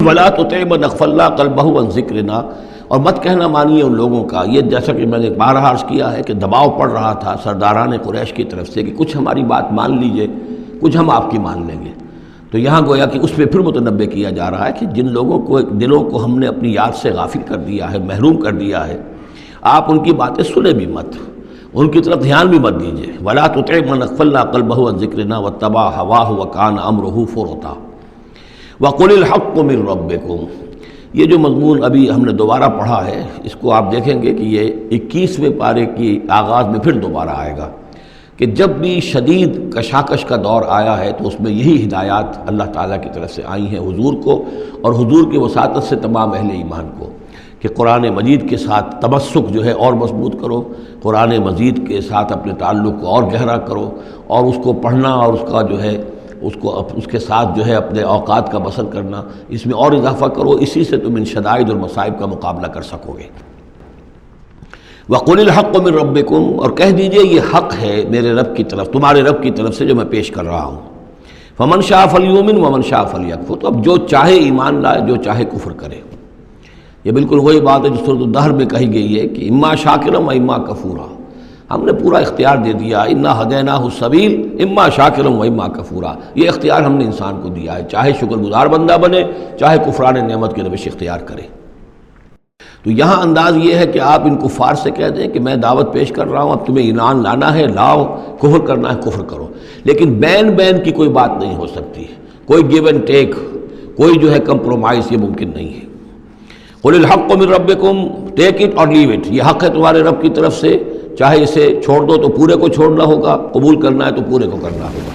ولا تطع من اغفلنا قلبه عن ذکرنا، اور مت کہنا مانیے ان لوگوں کا، یہ جیسا کہ میں نے بارہا عرض کیا ہے کہ دباؤ پڑ رہا تھا سرداران قریش کی طرف سے کہ کچھ ہماری بات مان لیجئے، کچھ ہم آپ کی مان لیں گے۔ تو یہاں گویا کہ اس پہ پھر متنبہ کیا جا رہا ہے کہ جن لوگوں کو دلوں کو ہم نے اپنی یاد سے غافل کر دیا ہے، محروم کر دیا ہے، آپ ان کی باتیں سنیں بھی مت، ان کی طرف دھیان بھی مت دیجیے۔ ولا تطع من اغفلنا قلبه عن ذکرنا واتبع هواه وكان امره فرطا وقل الحق من ربکم۔ یہ جو مضمون ابھی ہم نے دوبارہ پڑھا ہے، اس کو آپ دیکھیں گے کہ یہ 21ویں پارے کی آغاز میں پھر دوبارہ آئے گا کہ جب بھی شدید کشاکش کا دور آیا ہے تو اس میں یہی ہدایات اللہ تعالیٰ کی طرف سے آئی ہیں حضور کو اور حضور کی وساطت سے تمام اہل ایمان کو، کہ قرآن مجید کے ساتھ تمسک جو ہے اور مضبوط کرو، قرآن مجید کے ساتھ اپنے تعلق کو اور گہرا کرو، اور اس کو پڑھنا اور اس کا جو ہے اس کے ساتھ جو ہے اپنے اوقات کا بسر کرنا، اس میں اور اضافہ کرو، اسی سے تم ان شدائد اور مصائب کا مقابلہ کر سکو گے۔ وَقُلِ الْحَقُّ مِن رَبِّكُمْ، اور کہہ دیجئے یہ حق ہے میرے رب کی طرف، تمہارے رب کی طرف سے جو میں پیش کر رہا ہوں۔ فَمَن شَاءَ فَلْيُؤْمِنْ وَمَن شَاءَ فَلْيَكْفُرْ، تو اب جو چاہے ایمان لائے، جو چاہے کفر کرے۔ یہ بالکل وہی بات ہے جو سورۃ الدہر میں کہی گئی ہے کہ اما شاکرا و اما کفورا، ہم نے پورا اختیار دے دیا، انا ہدیناہ السبیل اما شاکرا و اما کفورا، یہ اختیار ہم نے انسان کو دیا ہے، چاہے شکر گزار بندہ بنے، چاہے کفران نعمت کی روش اختیار کرے۔ تو یہاں انداز یہ ہے کہ آپ ان کفار سے کہہ دیں کہ میں دعوت پیش کر رہا ہوں، اب تمہیں ایمان لانا ہے لاؤ، کفر کرنا ہے کفر کرو، لیکن بین کی کوئی بات نہیں ہو سکتی، کوئی گیو اینڈ ٹیک، کوئی جو ہے کمپرومائز یہ ممکن نہیں ہے۔ قل الحق من ربکم، ٹیک اٹ اور لیو اٹ، یہ حق ہے تمہارے رب کی طرف سے، چاہے اسے چھوڑ دو تو پورے کو چھوڑنا ہوگا، قبول کرنا ہے تو پورے کو کرنا ہوگا۔